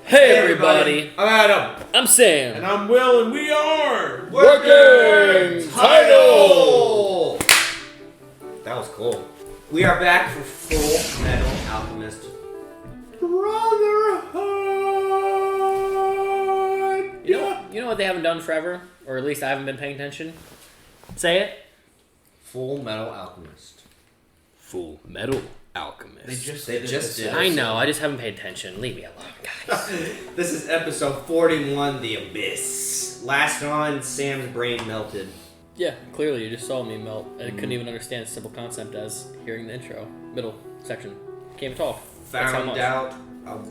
Hey everybody! I'm Adam. I'm Sam. And I'm Will, and we are Working Title! That was cool. We are back for Fullmetal Alchemist Brotherhood! You know what they haven't done forever? Or at least I haven't been paying attention? Say it. Fullmetal Alchemist. Fullmetal Alchemist. They just did. I know, I just haven't paid attention. Leave me alone, guys. This is episode 41, The Abyss. Last on, Sam's brain melted. Yeah, clearly you just saw me melt. I couldn't even understand a simple concept as hearing the intro. Middle section. Can't even talk. Found out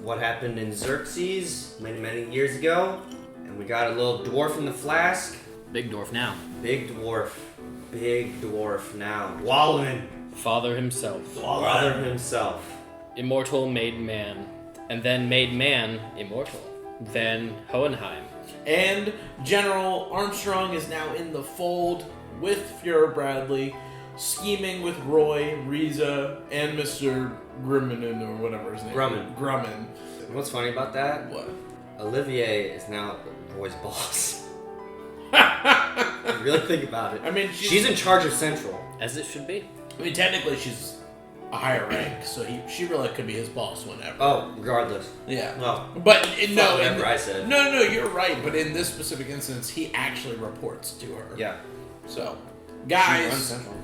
what happened in Xerxes many years ago. And we got a little dwarf in the flask. Big dwarf now. Big dwarf now. Wallin. Father himself. Father himself. Immortal made man. And then made man immortal. Then Hohenheim. And General Armstrong is now in the fold with Fuhrer Bradley, scheming with Roy, Riza, and Mr. Grumman, or whatever his name is. Grumman. You know what's funny about that? What? Olivier is now Roy's boss. Really think about it. I mean, she's in charge of Central. As it should be. I mean, technically she's a higher rank, so she really could be his boss whenever. Oh, regardless. Yeah. Well, but whatever I said. No, you're right. But in this specific instance, he actually reports to her. Yeah. So, She runs guys, Central.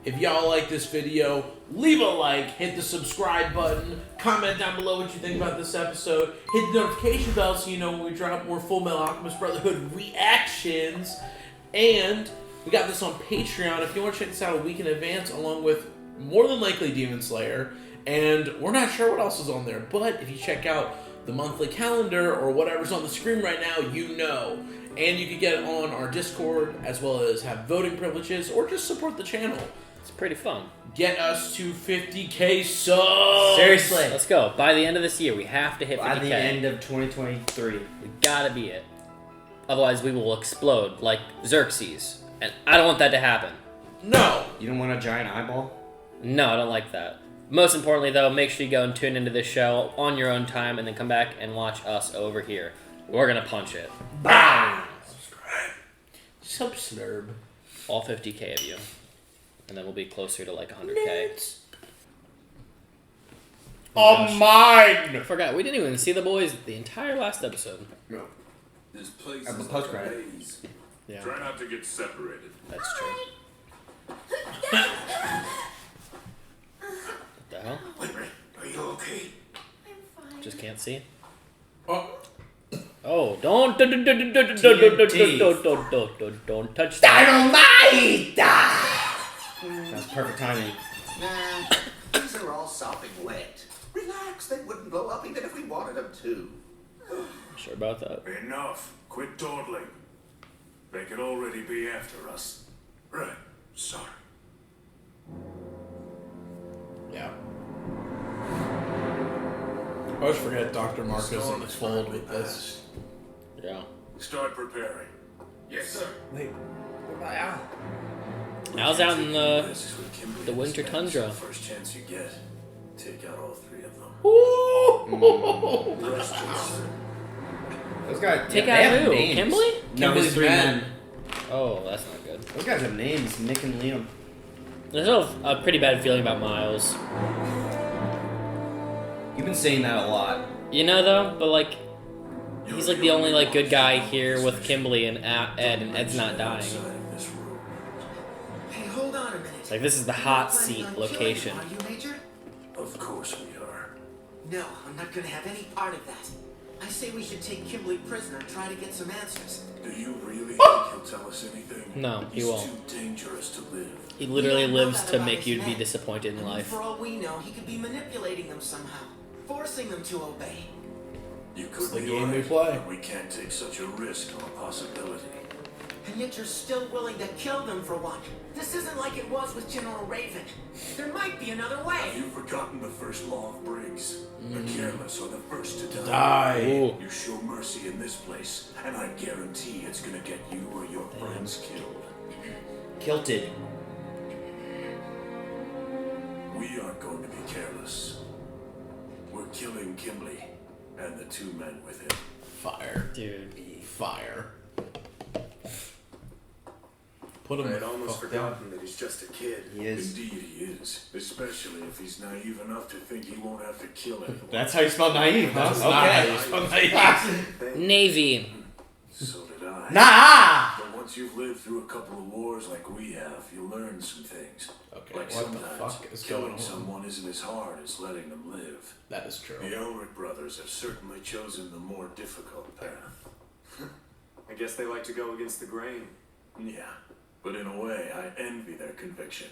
if y'all like this video, leave a like, hit the subscribe button, comment down below what you think about this episode, hit the notification bell so you know when we drop more Fullmetal Alchemist Brotherhood reactions, and we got this on Patreon if you want to check this out a week in advance, along with more than likely Demon Slayer, and we're not sure what else is on there, but if you check out the monthly calendar or whatever's on the screen right now, you know. And you can get it on our Discord, as well as have voting privileges, or just support the channel. It's pretty fun. Get us to 50k subs! Seriously. Let's go. By the end of this year, we have to hit 50k. By the end of 2023. We gotta be it. Otherwise, we will explode like Xerxes. And I don't want that to happen. No! You don't want a giant eyeball? No, I don't like that. Most importantly, though, make sure you go and tune into this show on your own time and then come back and watch us over here. We're gonna punch it. Bang! Subsnurb. All 50k of you. And then we'll be closer to like 100k. Oh, mine! I forgot, we didn't even see the boys the entire last episode. No. This place At the is post like a credit. maze. Yeah, Try not to get separated. that's true. What the hell? Wait, are you okay? I'm fine. Just can't see? Oh, Oh, don't touch that. Dynamite! That's perfect timing. Nah, these are all sopping wet. Relax, they wouldn't blow up even if we wanted them to. Sure about that? Enough. Quit dawdling. They could already be after us. Right. Sorry. yeah. I always forget Dr. Marcos in the fold with this. Yeah. Start preparing. Yes, sir. Wait, where am I out? Al's out in the... This is what Kimberly the winter describes tundra. as the first chance you get. Take out all three of them. Ooh! The rest just... Those guys Take they out have who? names. Kimberly? No, Kimberly's his three men. men. Oh, that's not good. Those guys have names, Nick and Liam. There's a pretty bad feeling about Miles. You've been saying that a lot. You know, though? But, like, he's, like, the only, like, good guy here with Kimberly and Ed, and Ed's not dying. Outside of this room. Hey, hold on a minute. It's like, this is the hot Planning seat on location. killing him, Are you, Major? Of course we are. No, I'm not gonna have any part of that. I say we should take Kimberly prisoner and try to get some answers. Do you really think he'll tell us anything? No, he He's won't. too dangerous to live. He literally We don't know lives that to about make his you be men. disappointed in I mean, life. For all we know, he could be manipulating them somehow, forcing them to obey. You could the be game we right, play. but we can't take such a risk on a possibility. And yet you're still willing to kill them for one. This isn't like it was with General Raven. There might be another Have way. you forgotten the first law of Briggs? The careless are the first to die. Die. Ooh. You show mercy in this place, and I guarantee it's gonna get you or your friends killed. Kilted. We aren't going to be careless. We're killing Kimberly. and the 2 men with him. Fire. Dude. Fire. Put him I had almost fuck down. forgotten that he's just a kid. He is. Indeed he is. Especially if he's naive enough to think he won't have to kill anyone. That's how you spell naive, huh? That's not how you spell naive. Navy. So did I. Nah! But once you've lived through a couple of wars like we have, you learn some things. Okay, Like what the sometimes fuck is killing going on? someone isn't as hard as letting them live. That is true. The Elric Brothers have certainly chosen the more difficult path. I guess they like to go against the grain. Yeah, but in a way, I envy their conviction.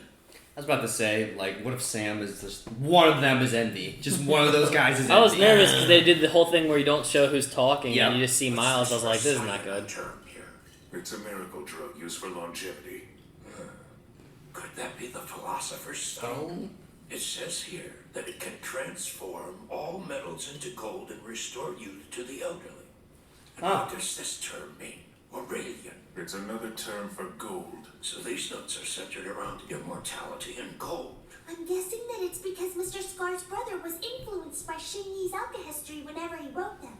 I was about to say, like, what if Sam is just one of them is Envy? Just one of those guys is Envy. I was nervous because they did the whole thing where you don't show who's talking Yeah. and you just see Miles. I was like, this is not good. Term here. It's a miracle drug used for longevity. Could that be the Philosopher's Stone? It says here that it can transform all metals into gold and restore youth to the elderly. And what does this term mean? Aurelian. It's another term for gold. So these notes are centered around immortality and gold. I'm guessing that it's because Mr. Scar's brother was influenced by Xingyi's alchemy whenever he wrote them.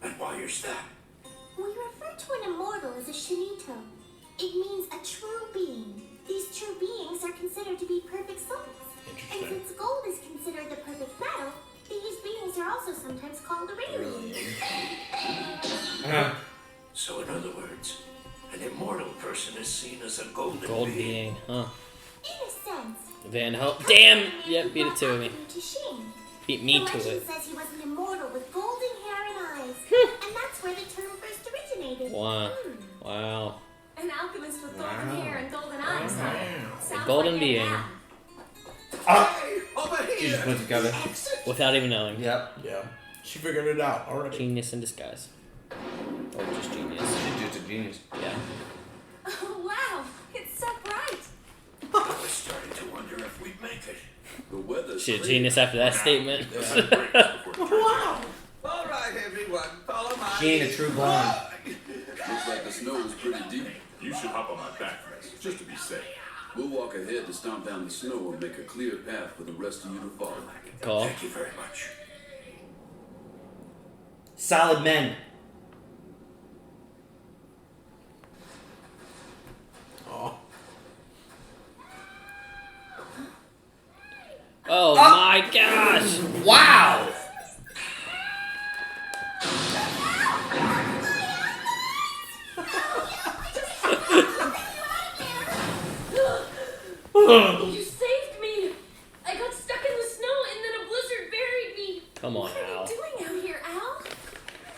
And why is that? We refer to an immortal as a Shinito. It means a true being. These true beings are considered to be perfect souls. And Interesting. since gold is considered the perfect metal, these beings are also sometimes called Aurelian. So in other words, an immortal person is seen as a golden Gold being. being, huh? In a sense. Van Ho. Damn! Yep, beat it to me. To Shin. Beat me The to legend it. says he was an immortal with golden hair and eyes. And that's where the term first originated. Wow. Wow. An alchemist with golden hair and golden eyes. Sounds golden like being. Hey, over You here! just put it together. Without even knowing. Yep. Yeah. She figured it out already. Genius in disguise. Or just genius. She's just a genius. Yeah. Oh, wow. It's so bright. I was starting to wonder if we'd make it. The weather's She's a clear. genius after that statement. Wow! All right, everyone, follow my She ain't a true blonde. Looks like the snow is pretty deep. You should hop on my back first, just to be safe. We'll walk ahead to stomp down the snow and make a clear path for the rest of you to follow. Call. Thank you very much. Solid men. Oh. Oh my gosh! Wow! You saved me. I got stuck in the snow and then a blizzard buried me. Come on, What are Al. you doing out here, Al?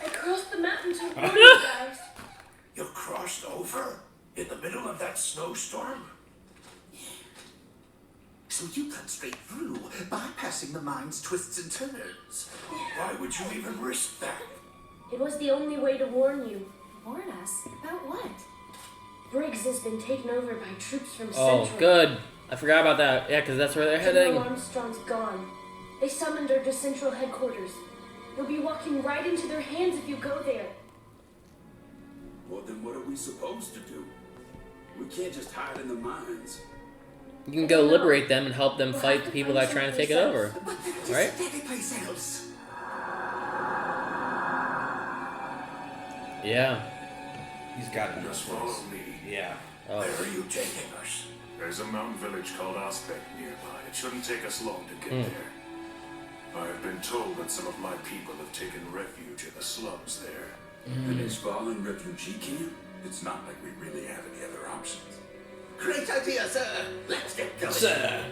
I crossed the mountain to warn you guys. You crossed over in the middle of that snowstorm? So you cut straight through, bypassing the mind's twists and turns. Why would you even risk that? It was the only way to warn you. Warn us? About what? Briggs has been taken over by troops from Oh, Central. good. I forgot about that. Yeah, because that's where they're General heading. Armstrong's gone. They summoned her to Central headquarters. You'll be walking right into their hands if you go there. Well, then what are we supposed to do? We can't just hide in the mines. You can go liberate them and help them fight the people that are trying to take it over. But they're just Right? any place else. Yeah. He's got to be Just follow me. Yeah. Oh. Where are you taking us? There's a mountain village called Aspect nearby. It shouldn't take us long to get there. I have been told that some of my people have taken refuge in the slums there. An Isvalan refugee camp? It's not like we really have any other options. Great idea, sir. Let's get going. Sir.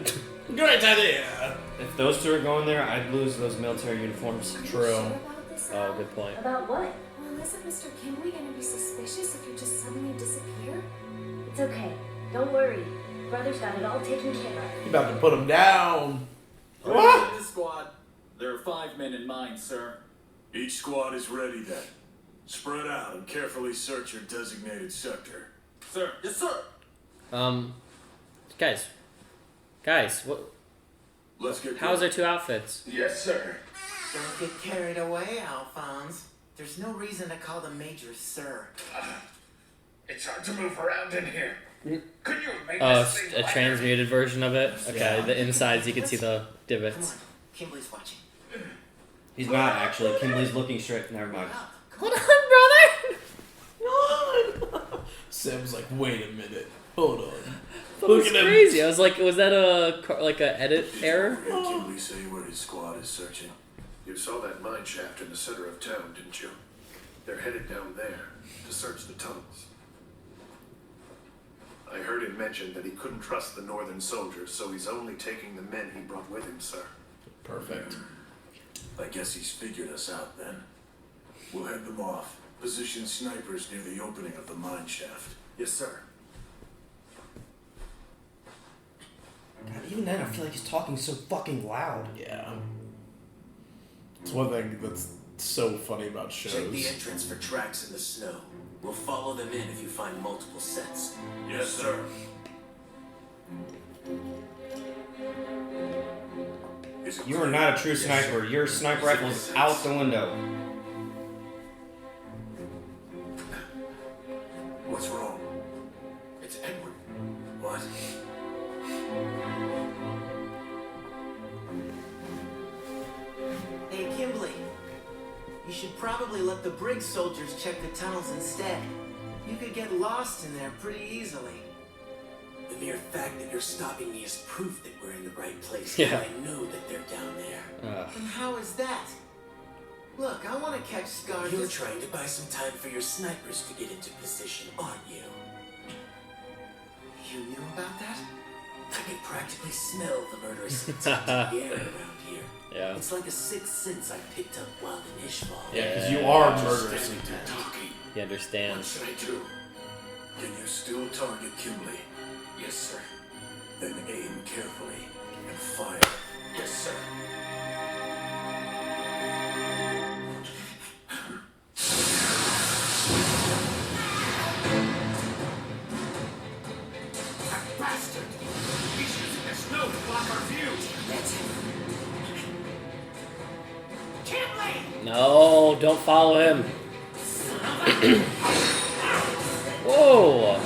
Great idea. If those two are going there, I'd lose those military uniforms. True. Sure about this, Oh, Al? good point. About what? Well, isn't Mr. Kimley gonna be suspicious if you just suddenly disappear? It's okay. Don't worry. Brother's got it all taken care of. You about to put him down. Alright, this squad. There are 5 men in mind, sir. Each squad is ready then. Spread out and carefully search your designated sector. Sir. Yes, sir. Guys, what? Let's get How's going. their two outfits? Yes, sir. Don't get carried away, Alphonse. There's no reason to call the Major sir. It's hard to move around in here. Could you make Oh, this it's thing a lighter? transmuted version of it. Okay, Yeah. the insides you can see the Come divots. on, Kimberly's watching. He's not actually. Kimberly's looking straight. Never mind. Hold on, brother. Sam's like, wait a minute. Hold on. That was crazy. I was like, was that a edit error? Kimberly say where his squad is searching. You saw that mine shaft in the center of town, didn't you? They're headed down there to search the tunnels. I heard him mention that he couldn't trust the northern soldiers, so he's only taking the men he brought with him, sir. Perfect. I guess he's figured us out then. We'll head them off. Position snipers near the opening of the mine shaft. Yes, sir. God, even then, I feel like he's talking so fucking loud. Yeah. It's one thing that's so funny about shows. Check the entrance for tracks in the snow. We'll follow them in if you find multiple sets. Yes, sir. You are not a true sniper. Your sniper rifle is out the window. What's wrong? It's Edward. What? Hey, Kimberly. You should probably let the Briggs soldiers check the tunnels instead. You could get lost in there pretty easily. The mere fact that you're stopping me is proof that we're in the right place. Yeah. I know that they're down there. And how is that? Look, I want to catch Scar. You're trying to buy some time for your snipers to get into position, aren't you? You knew about that? I can practically smell the murderous intent in the air around here. Yeah. It's like a sixth sense I picked up while in Ishval. Yeah, because you are murderous Stand intent. talking. He understands. What should I do? Can you still target Kimberly? Yes, sir. Then aim carefully and fire. Yes, sir. That bastard! He's using the snow to block our view! Kimberly! No, don't follow him. Whoa!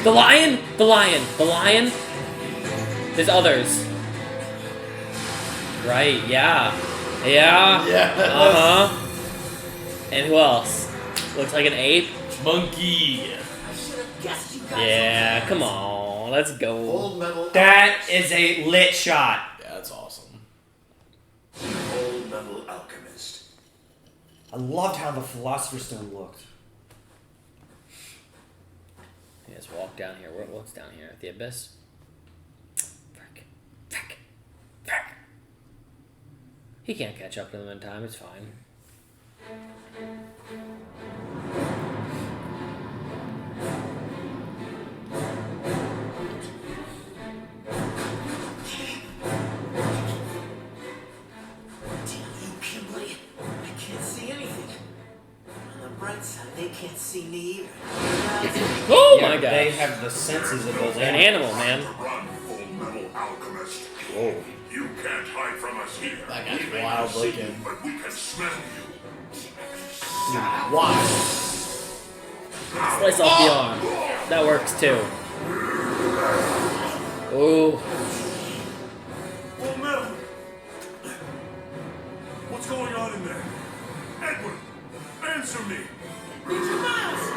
The lion! The lion! The lion! There's others. Right, yeah. Yeah. Yeah. And who else? Looks like an ape. Monkey. I should have guessed you guys. Yeah, come on. Let's go. Fullmetal. That is a lit shot. Yeah, that's awesome. Fullmetal Alchemist. I loved how the Philosopher's Stone looked. Let's walk down here. What's down here? The abyss? Frick. Frick. Frick. He can't catch up to them in time. It's fine. Damn you, Kimberly. I can't see anything. On the bright side, they can't see me either. Oh Yeah, my god. They have the senses of those An animals. animal, man. Run, Fullmetal Alchemist. Whoa. You can't hide from us here. That guy's We may wild not see you, looking. but we can smell you. Why? Slice off the arm. That works too. Ooh. Fullmetal. What's going on in there? Edward, answer me. Major Miles!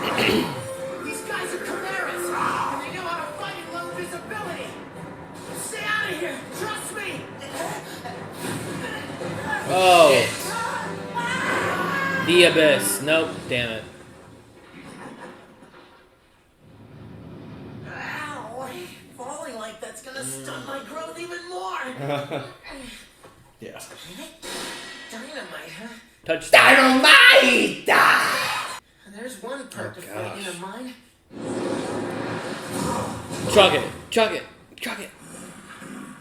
These guys are chimeras, and they know how to fight in low visibility. Stay out of here. Trust me. Oh. The abyss. Nope. Damn it. Ow! Falling like that's gonna stunt my growth even more. Yeah. Dynamite, huh? Touch Dynamite! There's one perk to fighting a mine. Chug it. Chug it. Chug it.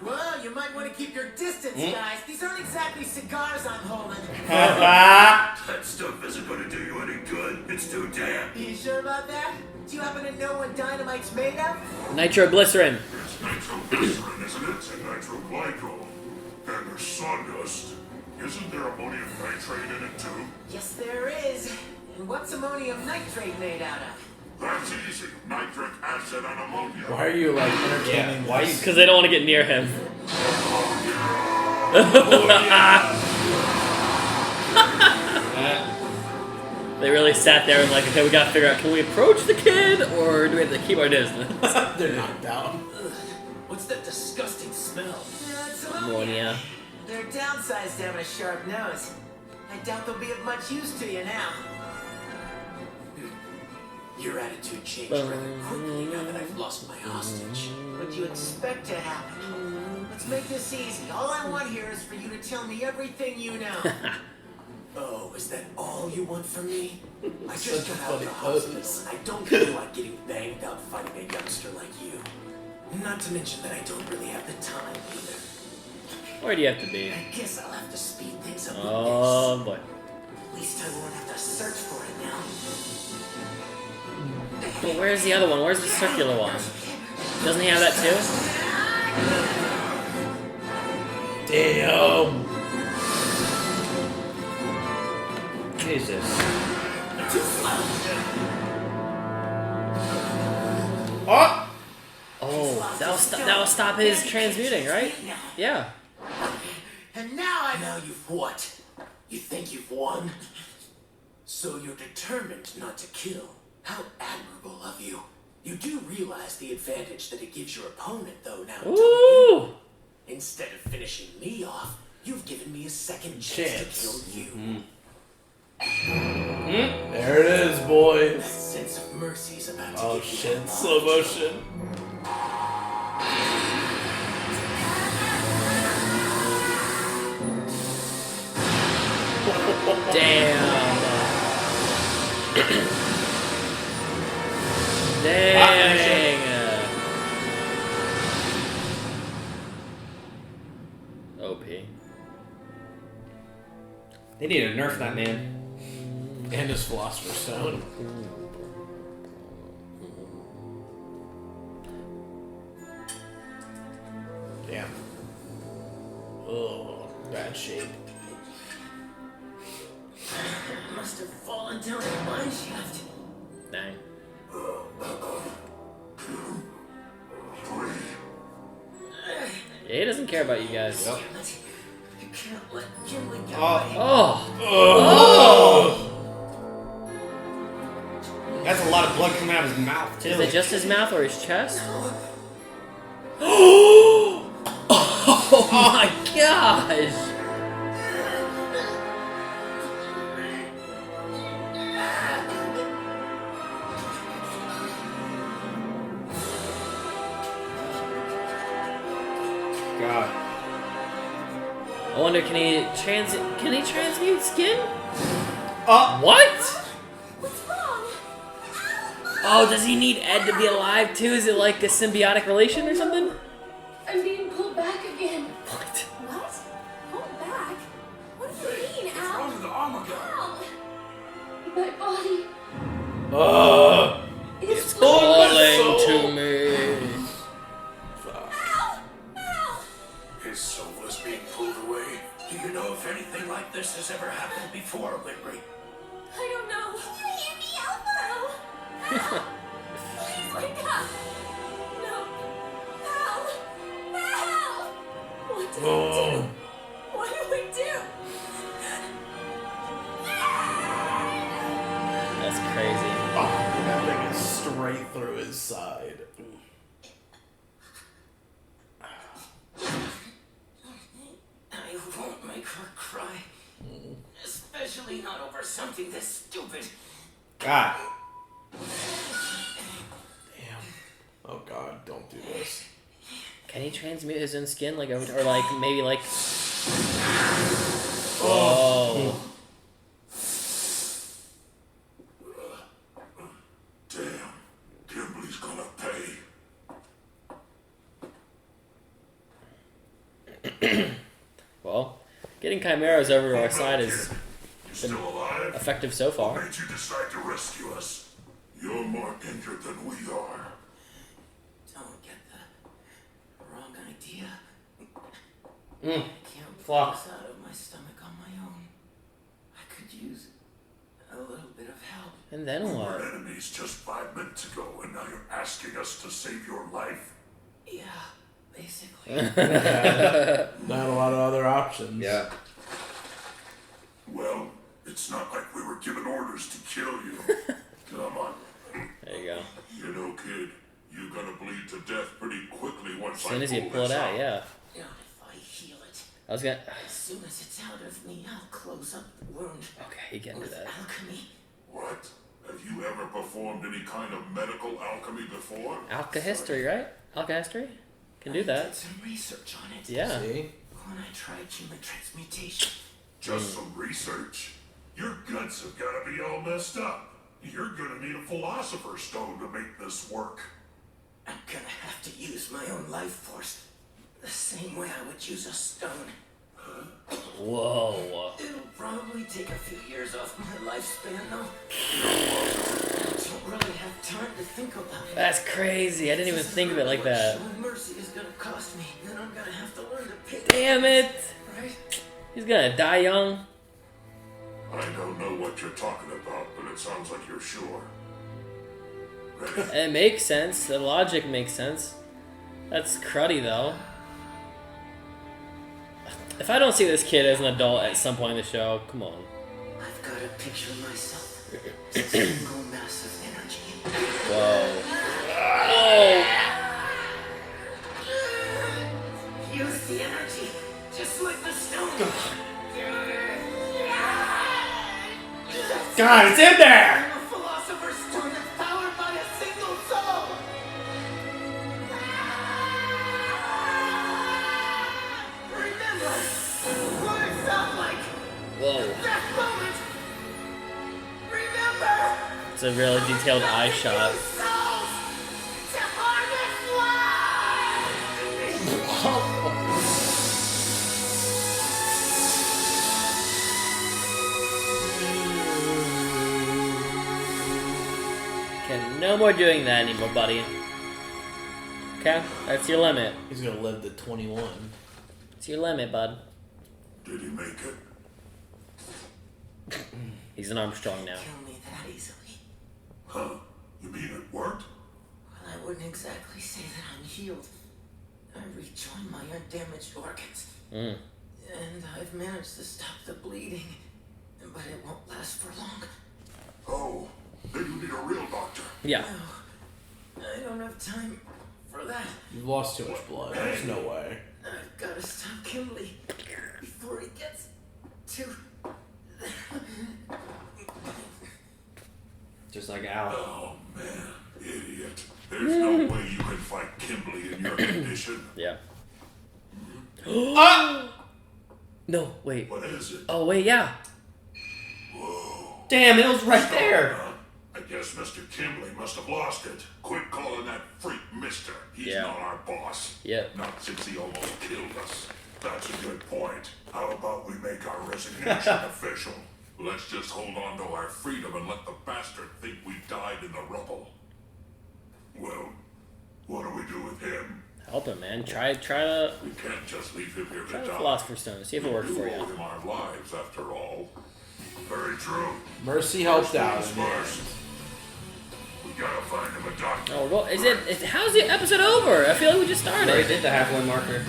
Well, you might want to keep your distance, guys. These aren't exactly cigars I'm holding. That stuff isn't going to do you any good. It's too damp. You sure about that? Do you happen to know what dynamite's made of? Nitroglycerin. It's nitroglycerin, isn't it? And nitroglycol. And there's sawdust. Isn't there ammonium nitrate in it too? Yes, there is. And what's ammonium nitrate made out of? That's easy. Nitric acid and ammonia. Why are you like entertaining? Why you? Because they don't want to get near him. They really sat there and like, okay, we gotta figure out, can we approach the kid or do we have to keep our distance? They're knocked out. What's that disgusting smell? It's Ammonia. They're downsized to having a sharp nose. I doubt they'll be of much use to you now. Your attitude changed rather quickly now that I've lost my hostage. What do you expect to happen? Let's make this easy. All I want here is for you to tell me everything you know. Oh, is that all you want from me? I just got out of the hospital, and I don't feel like getting banged up fighting a youngster like you. Not to mention that I don't really have the time either. Where do you have to be? I guess I'll have to speed things up. Oh boy. At least I won't have to search for it now. But where's the other one? Where's the circular one? Doesn't he have that too? Damn. Jesus. Oh! Oh, that'll stop his transmuting, right? Yeah. And now you've what? You think you've won? So you're determined not to kill. How admirable of you. You do realize the advantage that it gives your opponent, though, now, don't you? Instead of finishing me off, you've given me a second chance to kill you. There it is, boys. That sense of mercy is about to Oh give you shit, that slow motion. Damn. Dang. OP. They need to nerf that man. And his Philosopher's Stone. Damn. Oh, bad shape. Must have fallen down a mine shaft. Dang. Yeah, he doesn't care about you guys. Damn it. You can't let Gimli get Oh. Oh. That's a lot of blood coming out of his mouth, too. Is it just his mouth or his chest? Oh my gosh! God. I wonder, can he transmute skin? What? What's wrong? Oh, does he need Ed to be alive too? Is it like a symbiotic relation or something? I'm being pulled back again. What? What? Hold back? What do you mean, What's wrong with the armor guy? Ow! My body. It's calling to me. Ow! Ow! His soul is being pulled away. Do you know if anything like this has ever happened before, Winry? I don't know. You hear me, Elmo? Ow! Please wake up! No. Ow! Ow! What do we do? What do we do? That's crazy. Oh, that thing is straight through his side. I won't make her cry. Especially not over something this stupid. God. Damn. Oh god, don't do this. Can he transmute his own skin, like, or like maybe like? Oh. Damn. Gimli's gonna pay. Well, getting chimeras over to our side is You still alive? effective so What far. made you decide to rescue us? You're more injured than we are. Don't get the wrong idea. I Mm. can't pull Fuck. this out of my stomach on my own. I could use a little bit of help. And then We what? were enemies just 5 minutes ago, and now you're asking us to save your life? Yeah, basically. Not a lot of other options. Yeah. Well, it's not like we were were given orders to kill you. Come on. There you go. You know, kid, you're gonna bleed to death pretty quickly once As soon as you pull it out, yeah. Not if I heal it. I was gonna. As soon as it's out of me, I'll close up the wound. Okay, you get into With that. alchemy. What? Have you ever performed any kind of medical alchemy before? Alka-history, right? Alka-history? Can do I that. did some research on it. Yeah. See? When I tried human transmutation. Just some research? Your guts have got to be all messed up. You're gonna need a philosopher's stone to make this work. I'm gonna have to use my own life force. The same way I would use a stone. Whoa. It'll probably take a few years off my lifespan, though. I don't really have time to think about it. That's crazy. I didn't even think of it like that. Showing mercy is gonna cost me, and I'm gonna have to learn to pay. Damn it. Right? He's gonna die young. I don't know what you're talking about, but it sounds like you're sure. Ready? It makes sense. The logic makes sense. That's cruddy, though. If I don't see this kid as an adult at some point in the show, come on. I've got to picture myself as a single mass of energy. Whoa. Whoa. Use the energy, just like the stone. God, it's in there! I'm a philosopher's stone that's powered by a single soul. Remember what it felt like. Whoa. That moment. Remember. It's a really detailed eye shot. Souls to harvest life. Okay, no more doing that anymore, buddy. Okay, that's your limit. He's gonna live to 21. It's your limit, bud. Did he make it? He's an Armstrong now. Kill me that easily. Huh? You mean it worked? Well, I wouldn't exactly say that I'm healed. I rejoined my undamaged organs. And I've managed to stop the bleeding. But it won't last for long. Oh, then you need a real doctor. Yeah. No, I don't have time for that. You've lost too much blood. There's no way. I've got to stop Kimberly before he gets too... Just like Al. Oh, man, idiot. There's no way you can fight Kimberly in your condition. Yeah. Ah! No, wait. What is it? Oh, wait, yeah. Whoa. Damn, it was right there. I guess Mr. Kimberly must have lost it. Quit calling that freak mister. He's Yeah. not our boss. Yep. Not since he almost killed us. That's a good point. How about we make our resignation official? Let's just hold on to our freedom and let the bastard think we died in the rubble. Well, what do we do with him? Help him, man. Try to We can't just leave him here try to the die. Philosopher's Stone. See if it works We for do owe you. him our lives, after all. Very true. Mercy helped out. First in the things end. first. We gotta find him a doctor. Oh, well, how's the episode over? I feel like we just I already started. did the halfway marker.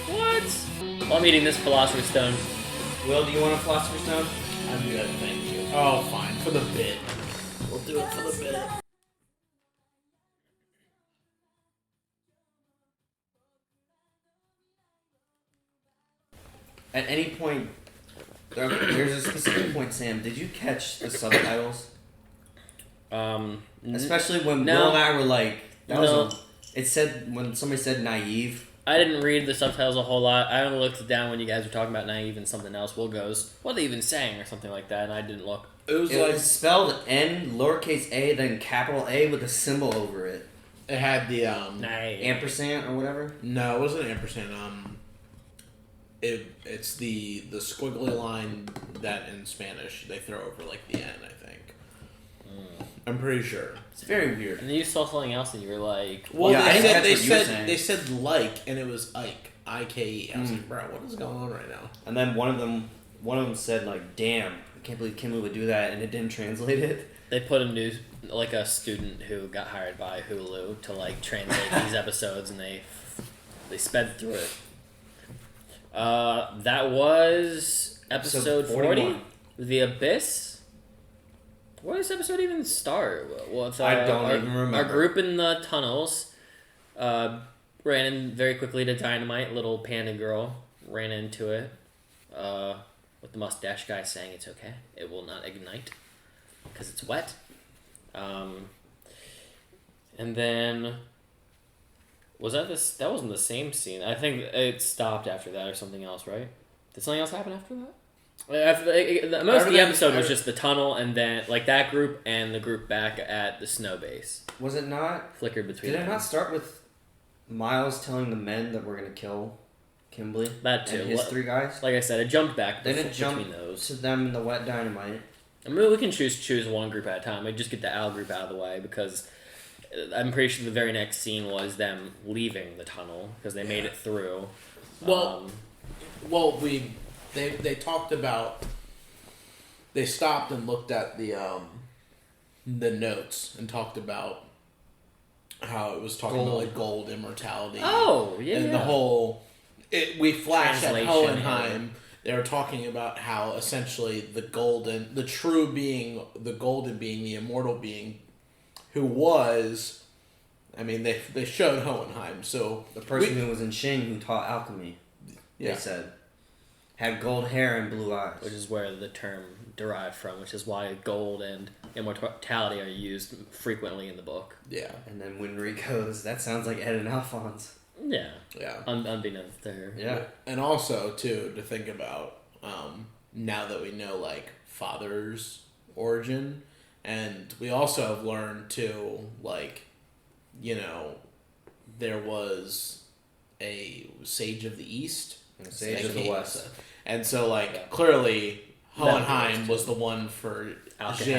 What? Well, I'm eating this Philosopher's Stone. Will, do you want a Philosopher's Stone? I'm good, thank you. Oh, fine. For the bit. We'll do it for the bit. At any point, there's a specific point, Sam. Did you catch the subtitles? Especially when no. Will and I were like, No. it said, when somebody said naive. I didn't read the subtitles a whole lot. I only looked down when you guys were talking about naive and something else. Will goes, what are they even saying or something like that, and I didn't look. It was It like was spelled N, lowercase a, then capital A with a symbol over it. it had the Naive. Ampersand or whatever. No, it wasn't ampersand. It's the squiggly line that in Spanish they throw over like the N. I think. I'm pretty sure. It's very weird. And then you saw something else and you were like, Well, Yeah, I think that's they what you were said saying. they said like, and it was Ike, I-K-E. I was like, bro, what is going on right now? And then one of them said like, "Damn, I can't believe Kimberly would do that," and it didn't translate it. they put a student who got hired by Hulu to like translate these episodes, and they sped through it. That was episode 40, 41. The Abyss. Where does this episode even start? Well, it's, I don't even remember. Our group in the tunnels ran in very quickly to Dynamite. Little panda girl ran into it with the mustache guy saying it's okay. It will not ignite because it's wet. And then... Was that this? That wasn't the same scene. I think it stopped after that or something else, right? Did something else happen after that? Most of the episode was just the tunnel and then like that group and the group back at the snow base. Was it not? Flickered between Did it not start with Miles telling the men that we're going to kill Kimberly? That too. And his 3 guys? Like I said, it jumped back Then it jumped between those. to them in the wet Dynamite. I mean, we can choose one group at a time. I just get the Al group out of the way because I'm pretty sure the very next scene was them leaving the tunnel because they made it through. They talked about. They stopped and looked at the notes and talked about how it was talking about like gold immortality. Oh, yeah. And the whole. We flash at Translation, Hohenheim. They were talking about how essentially the golden being, the immortal being, who was. I mean, they showed Hohenheim, so the person who was in Shing who taught alchemy. They said. Had gold hair and blue eyes. Which is where the term derived from, which is why gold and immortality are used frequently in the book. Yeah. And then Winry goes, that sounds like Ed and Alphonse. Yeah. Yeah. Unbeknownst to her. Yeah. And also, too, to think about, now that we know, like, Father's origin, and we also have learned, too, like, you know, there was a Sage of the East. And a Sage of the West. And so, like, clearly, Hohenheim was the one for alchemy,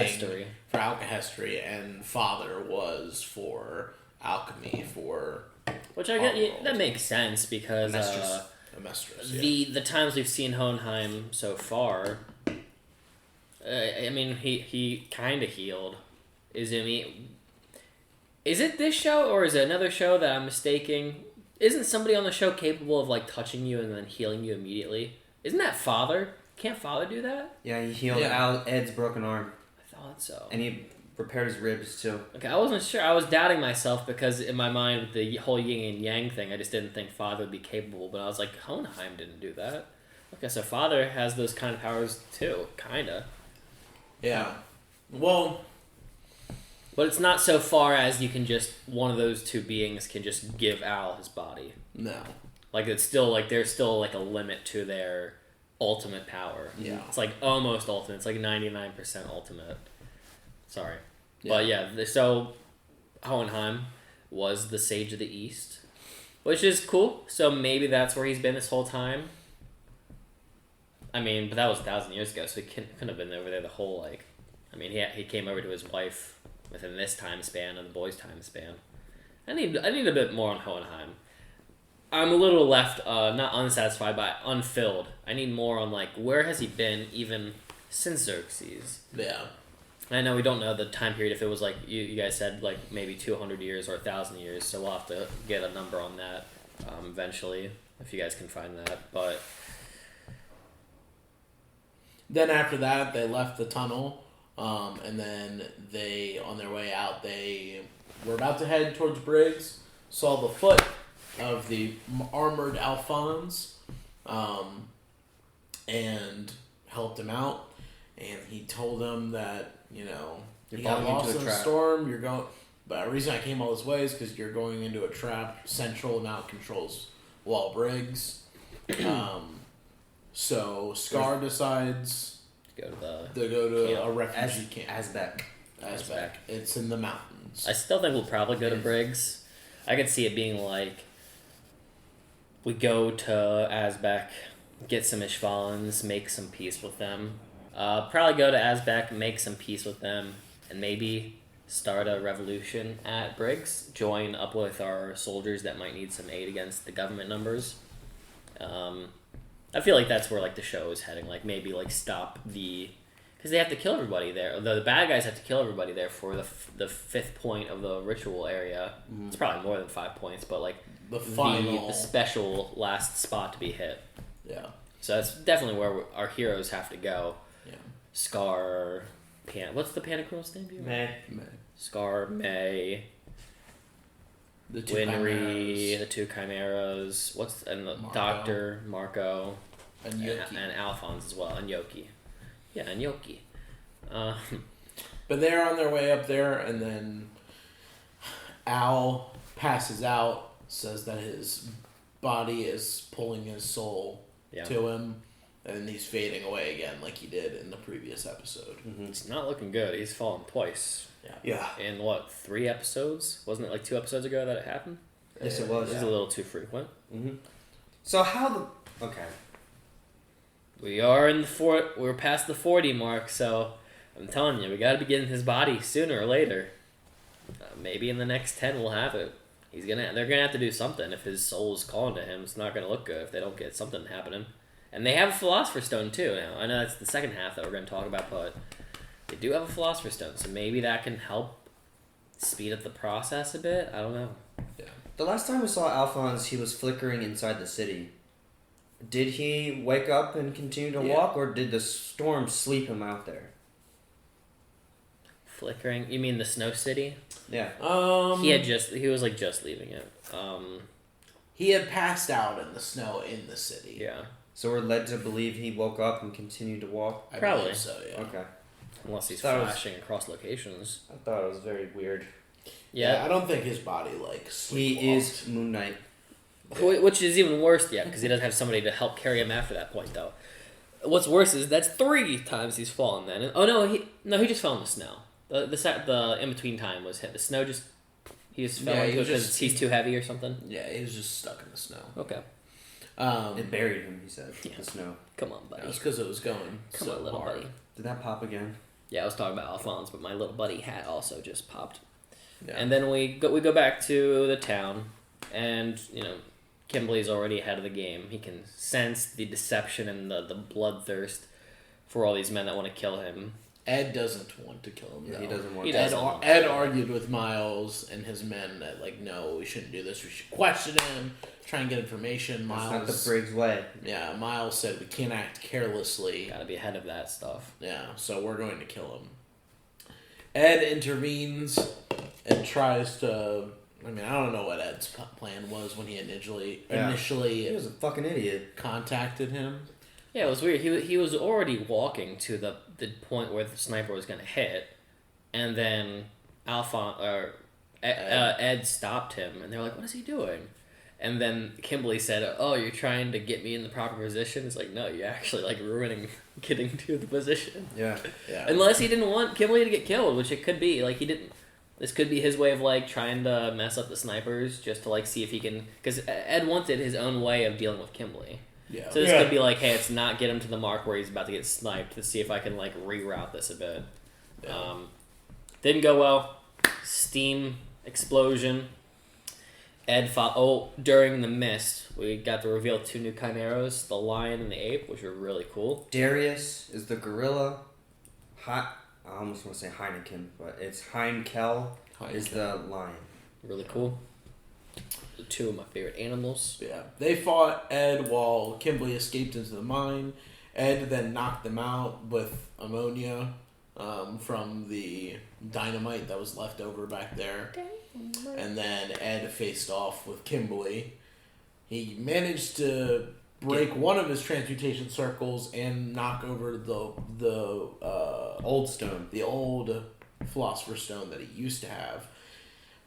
and Father was for alchemy, for... Which I get, that makes sense because the times we've seen Hohenheim so far, I mean, he kind of healed Izumi. Is it this show or is it another show that I'm mistaking? Isn't somebody on the show capable of like touching you and then healing you immediately? Isn't that Father? Can't Father do that? Yeah, he healed Ed's broken arm. I thought so. And he repaired his ribs too. Okay, I wasn't sure. I was doubting myself because in my mind with the whole yin and yang thing, I just didn't think Father would be capable. But I was like, Hohenheim didn't do that. Okay, so Father has those kind of powers too, kinda. Yeah. Well, but it's not so far as you can just one of those two beings can just give Al his body. No. Like it's still like there's still like a limit to their ultimate power. Yeah. It's like almost ultimate. It's like 99% ultimate. Sorry. Yeah. But yeah, so Hohenheim was the Sage of the East, which is cool. So maybe that's where he's been this whole time. I mean, but that was 1,000 years ago, so he couldn't have been over there the whole, like... I mean, he came over to his wife within this time span and the boy's time span. I need a bit more on Hohenheim. I'm a little left, not unsatisfied, but unfilled. I need more on, like, where has he been even since Xerxes? Yeah. I know we don't know the time period, if it was, like, you guys said, like, maybe 200 years or 1,000 years, so we'll have to get a number on that eventually, if you guys can find that, but... Then after that, they left the tunnel, and then they, on their way out, they were about to head towards Briggs, saw the foot of the armored Alphonse, and helped him out, and he told them that, you know, you got lost in a storm, you're going... But the reason I came all this way is because you're going into a trap. Central now controls Wall Briggs. So Scar decides to go to a refugee camp. Azbek. It's in the mountains. I still think we'll probably go to Briggs. I could see it being like we go to Azbek, get some Ishvalans, make some peace with them. Probably go to Azbek, make some peace with them, and maybe start a revolution at Briggs. Join up with our soldiers that might need some aid against the government numbers. I feel like that's where like the show is heading. Like maybe like stop because they have to kill everybody there. The bad guys have to kill everybody there for the fifth point of the ritual area. Mm. It's probably more than 5 points, but like the special last spot to be hit. Yeah. So that's definitely where our heroes have to go. Yeah. Scar, What's the Panic Girl's name? Meh. Scar, May, The two Winry, chimeras. the two chimeras. And the Marco. Doctor, Marco, And Yoki. and Alphonse as well, and Yoki. Yeah, and Yoki. But they're on their way up there, and then Al passes out, says that his body is pulling his soul to him, and he's fading away again like he did in the previous episode. It's not looking good. He's fallen twice. Yeah. In what, 3 episodes? Wasn't it like 2 episodes ago that it happened? Yes, it was. This is a little too frequent. So how the... Okay. We're past the 40 mark, so I'm telling you, we gotta be getting his body sooner or later. Maybe in the next 10 we'll have it. They're gonna have to do something. If his soul is calling to him, it's not gonna look good if they don't get something happening. And they have a Philosopher's Stone too now. I know that's the second half that we're gonna talk about, but they do have a Philosopher's Stone, so maybe that can help speed up the process a bit. I don't know. Yeah. The last time we saw Alphonse, he was flickering inside the city. Did he wake up and continue to walk, or did the storm sleep him out there? Flickering? You mean the Snow City? Yeah. He was like just leaving it. He had passed out in the snow in the city. Yeah. So we're led to believe he woke up and continued to walk? I Probably believe so, yeah. Okay. Unless he's That was- flashing across locations. I thought it was very weird. Yeah. I don't think his body, like, He sleepwalked. is Moon Knight. Which is even worse, because he doesn't have somebody to help carry him after that point, though. What's worse is that's 3 times he's fallen then. And, he just fell in the snow. The in between time was hit. The snow just he just fell into it because he's too heavy or something. Yeah, he was just stuck in the snow. Okay. It buried him, he said. The snow. Come on, buddy. That's because it was going Come so on, little hard. buddy. Did that pop again? Yeah, I was talking about Alphonse, but my little buddy hat also just popped. Yeah. And then we go back to the town, and Kimberly's already ahead of the game. He can sense the deception and the bloodthirst for all these men that want to kill him. Ed doesn't want to kill him. Yeah, though. he doesn't want He to. doesn't. Ed argued with Miles and his men that, like, no, we shouldn't do this. We should question him, try and get information. That's Miles, not the Briggs way. yeah, Miles said we can't act carelessly. Gotta be ahead of that stuff. Yeah, so we're going to kill him. Ed intervenes and tries to. I mean, I don't know what Ed's plan was when he initially He was a fucking idiot. contacted him. Yeah, it was weird. He was already walking to the point where the sniper was gonna hit, and then Ed stopped him, and they're like, "What is he doing?" And then Kimberly said, "Oh, you're trying to get me in the proper position." It's like, no, you're actually like ruining getting to the position. Yeah. Yeah. Unless he didn't want Kimberly to get killed, which it could be. Like he didn't. This could be his way of like trying to mess up the snipers, just to like see if he can. Because Ed wanted his own way of dealing with Kimberly. Yeah. So this could be like, hey, it's not get him to the mark where he's about to get sniped. To see if I can like reroute this a bit. Yeah. Didn't go well. Steam explosion. Ed fought. Oh, during the mist, we got to reveal 2 new chimeras: the lion and the ape, which were really cool. Darius is the gorilla. I almost want to say Heineken, but it's Heinkel is the lion. Really cool. The 2 of my favorite animals. Yeah. They fought Ed while Kimberly escaped into the mine. Ed then knocked them out with ammonia from the dynamite that was left over back there. And then Ed faced off with Kimberly. He managed to break one of his transmutation circles and knock over the Old stone. the old Philosopher's Stone that he used to have.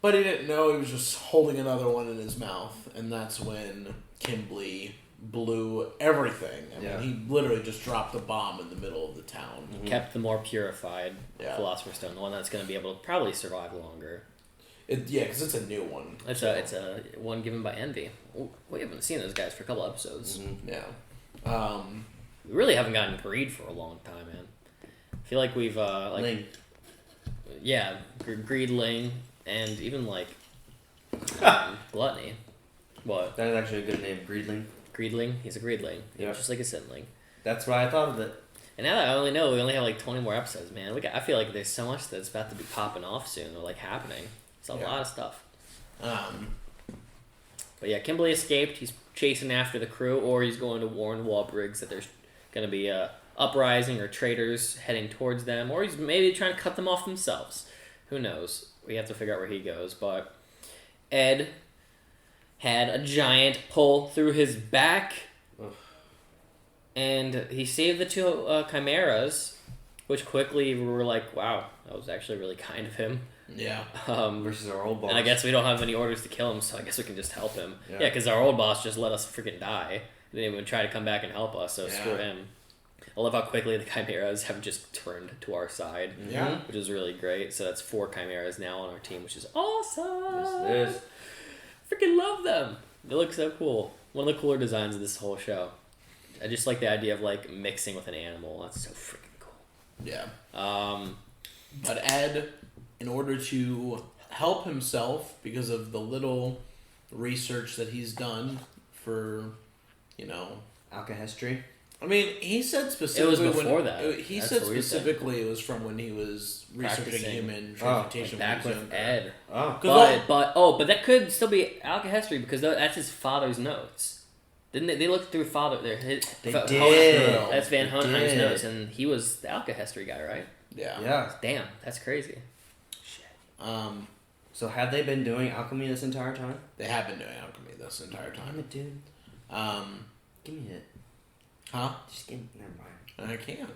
But he didn't know he was just holding another one in his mouth, and that's when Kimberly blew everything. I mean, he literally just dropped a bomb in the middle of the town. Kept the more purified Philosopher's Stone, the one that's going to be able to probably survive longer. Because it's a new one. It's a one given by Envy. We haven't seen those guys for a couple episodes. Yeah. We really haven't gotten Greed for a long time, man. I feel like we've Ling. Yeah, Greed, Ling, and even like Gluttony. What? That is actually a good name, Greedling. Greedling. He's a Greedling. Yeah. Just like a Sinling. That's why I thought of it. And now that I only know, we only have like 20 more episodes, man. I feel like there's so much that's about to be popping off soon, or like happening. It's a lot of stuff. But yeah, Kimberly escaped. He's chasing after the crew, or he's going to warn Walbriggs that there's going to be uprising or traitors heading towards them, or he's maybe trying to cut them off themselves. Who knows? We have to figure out where he goes. But Ed had a giant pull through his back, and he saved the two chimeras, which quickly we were like, wow, that was actually really kind of him. Yeah. Versus our old boss. And I guess we don't have any orders to kill him, so I guess we can just help him. Yeah, because our old boss just let us freaking die. They didn't even try to come back and help us, so screw him. I love how quickly the chimeras have just turned to our side. Yeah. Which is really great. So that's 4 chimeras now on our team, which is awesome. Yes, it is. Freaking love them. They look so cool. One of the cooler designs of this whole show. I just like the idea of like mixing with an animal. That's so freaking cool. Yeah. But Ed, in order to help himself, because of the little research that he's done for, Alchemistry. I mean, he said specifically... It was before that. He said specifically it was from when he was researching human transmutation. Back with Ed. Oh. But that could still be alchemy because that's his father's notes. Didn't they looked through They did. That's Van Hohenheim's notes, and he was the alchemy guy, right? Yeah. Damn, that's crazy. Shit. So have they been doing alchemy this entire time? They have been doing alchemy this entire time. Damn it, dude. Give me it. Huh? Just give me. Never mind. I can't.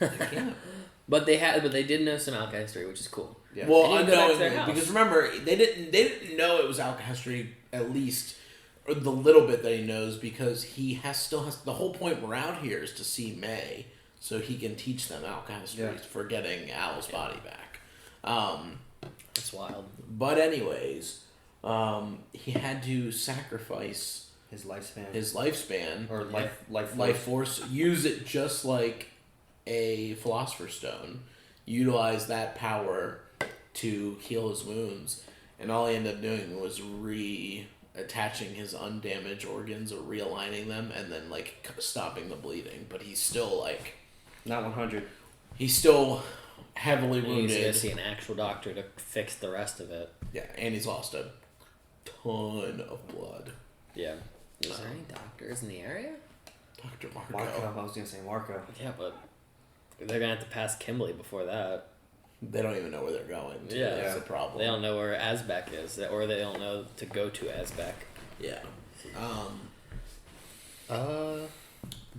I can't. But they did know some alchemy, which is cool. Yeah. Well, unknowingly, because remember, they didn't know it was alchemy, at least, or the little bit that he knows, because he still has the whole point we're out here is to see May, so he can teach them alchemy for getting Al's body back. That's wild. But anyways, he had to sacrifice his lifespan or life force. Use it just like a philosopher's stone. Utilize that power to heal his wounds, and all he ended up doing was reattaching his undamaged organs or realigning them, and then like stopping the bleeding. But he's still not 100. He's still heavily wounded. He's gonna see an actual doctor to fix the rest of it. Yeah, and he's lost a ton of blood. Yeah. Is there any doctors in the area? Dr. Marco. I was going to say Marco. Yeah, but they're going to have to pass Kimberly before that. They don't even know where they're going. Yeah. That's the problem. They don't know where Azbek is, or they don't know to go to Azbek. Yeah.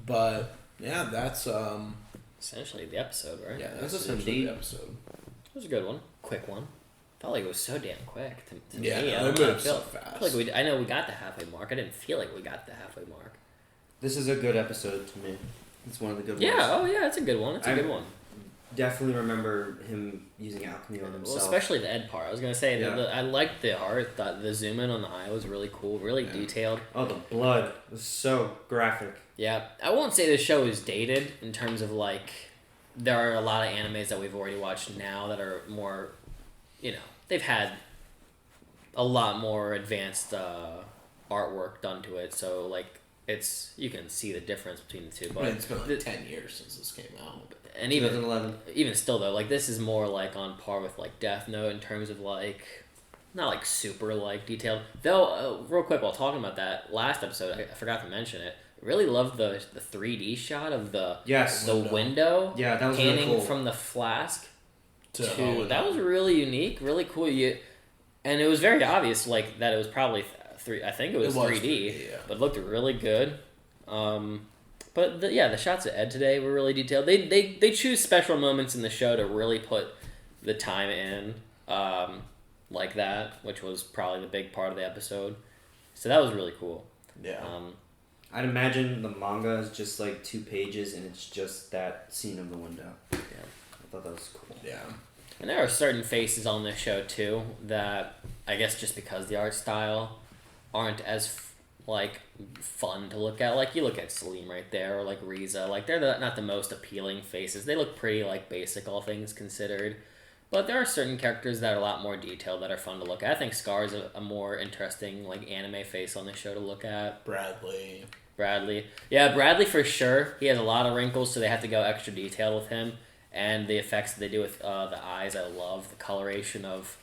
But, yeah, that's, essentially the episode, right? Yeah, that's essentially the episode. It was a good one. Quick one. Felt like it was so damn quick to me. It moved so fast. I feel like I know we got the halfway mark. I didn't feel like we got the halfway mark. This is a good episode to me. It's one of the good ones. Yeah, it's a good one. It's a good one. Definitely remember him using alchemy on himself. Well, especially the Ed part. I was going to say, I liked the art. The zoom in on the eye was really cool, really detailed. Oh, the blood was so graphic. Yeah, I won't say this show is dated in terms of there are a lot of animes that we've already watched now that are more, they've had a lot more advanced artwork done to it, so you can see the difference between the two. But it's been 10 years since this came out. And even still though, this is more on par with Death Note in terms of not super detailed. Though real quick while talking about that last episode, I forgot to mention it. Really loved the 3D shot of the window. Yeah, that was panning really cool. From the flask that was really unique, really cool. And it was very obvious that it was probably I think it was 3D, but it looked really good. But the shots of Ed today were really detailed. They choose special moments in the show to really put the time in, like that, which was probably the big part of the episode. So that was really cool. Yeah. I'd imagine the manga is just 2 pages and it's just that scene of the window. Yeah. I thought that was cool. Yeah. And there are certain faces on this show too that I guess just because the art style aren't as fun to look at. You look at Salim right there, or Riza. They're not the most appealing faces. They look pretty basic, all things considered. But there are certain characters that are a lot more detailed that are fun to look at. I think Scar is a more interesting anime face on the show to look at. Bradley. Yeah, Bradley for sure. He has a lot of wrinkles, so they have to go extra detailed with him. And the effects that they do with the eyes, I love. The coloration of...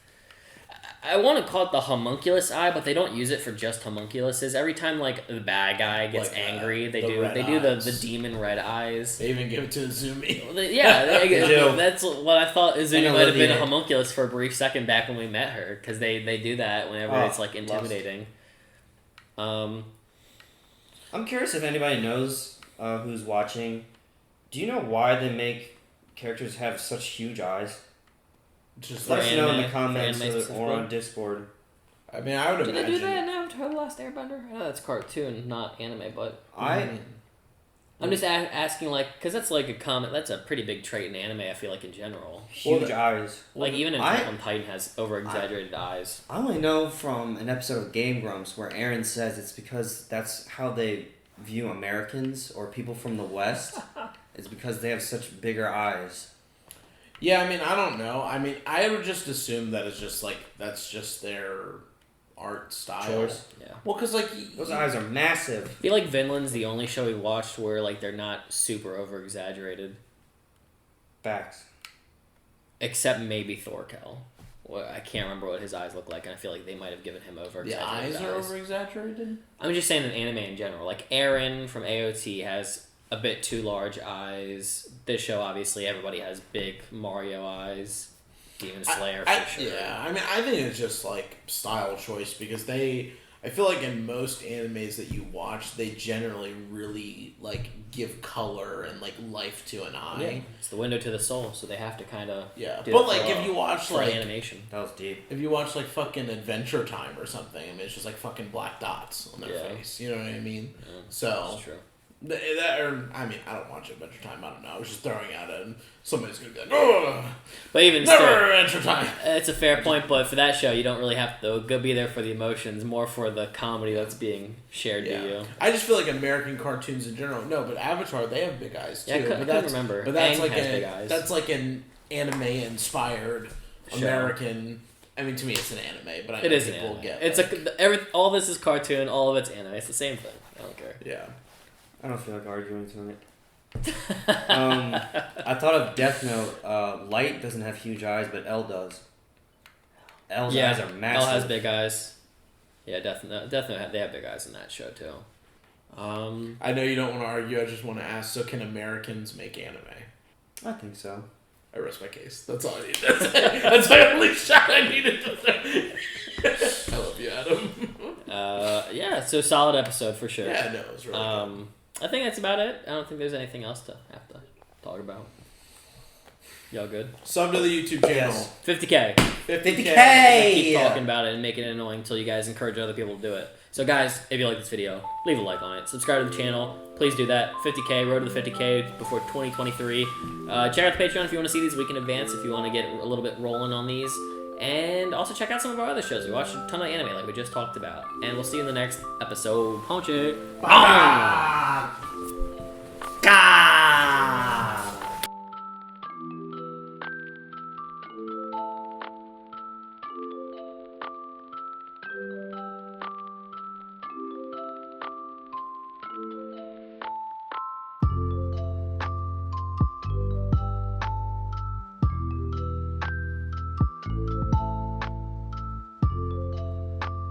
I want to call it the homunculus eye, but they don't use it for just homunculuses. Every time like the bad guy gets Like, angry, they the do red the eyes. demon red eyes. They even give it to Izumi. Yeah, that's what I thought. Izumi And might have been a Olivia. homunculus for a brief second back when we met her, because they do that whenever Oh, it's like intimidating. I'm curious if anybody knows who's watching. Do you know why they make characters have such huge eyes? Just Let For us know in anime- the comments for anime or on Discord. I mean, I would Did imagine. they do that in Avatar: The Last Airbender? I know that's cartoon, not anime, but I'm I'm just asking, like, because that's like a comment. That's a pretty big trait in anime. I feel like in general, huge eyes. like even in I- Attack on Titan has over exaggerated eyes. I only know from an episode of Game Grumps where Aaron says it's because that's how they view Americans or people from the West. It's because they have such bigger eyes. Yeah, I mean, I don't know. I mean, I would just assume that it's just like that's just their art style. Choice. Yeah. Well, because like Those eyes are massive. I feel like Vinland's the only show we watched where like they're not super over exaggerated, Facts. except maybe Thorkel. Well, I can't remember what his eyes look like, and I feel like they might have given him over the exaggerated eyes are over exaggerated. I'm just saying in anime in general. Like Eren from AOT has a bit too large eyes. This show, obviously, everybody has big Mario eyes. Demon Slayer, for sure. Yeah, I mean, I think it's just like style choice because I feel like in most animes that you watch, they generally really like give color and like life to an eye. Yeah, it's the window to the soul, so they have to kind of But like if you watch for like animation, That was deep. if you watch like fucking Adventure Time or something, I mean, it's just like fucking black dots on their face. You know what I mean? Yeah, So that's true. I mean, I don't watch Adventure Time. I don't know. I was just throwing out it, and somebody's gonna be like, "Oh, But even never still, Adventure Time." it's a fair point. But for that show, you don't really have to go be there for the emotions, more for the comedy that's being shared to you. I just feel like American cartoons in general. No, but Avatar, they have big eyes too. Yeah, I couldn't that's, remember. But that's Aang like has big eyes. that's like an anime-inspired Show. American. I mean, to me, it's an anime, but I know It is an people anime. get It's like, all this is cartoon, all of it's anime. It's the same thing. I don't care. yeah. I don't feel like arguing tonight. I thought of Death Note. Light doesn't have huge eyes, but L does. L's eyes are massive. Elle has big eyes. Yeah, Death Note, they have big eyes in that show too. I know you don't want to argue. I just want to ask. So, can Americans make anime? I think so. I rest my case. That's all I need. That's my only shot I needed to say. I love you, Adam. Yeah, so solid episode for sure. Yeah, no, it was really good. I think that's about it. I don't think there's anything else to have to talk about. Y'all good? Sub to the YouTube channel. Yes. 50K. 50K! I keep Yeah. talking about it and making it annoying until you guys encourage other people to do it. So guys, if you like this video, leave a like on it. Subscribe to the channel. Please do that. 50K, road to the 50K before 2023. Check out the Patreon if you want to see these a week in advance, if you want to get a little bit rolling on these. And also check out some of our other shows. We watch a ton of anime like we just talked about. And we'll see you in the next episode. Punch it. Bye. Gah!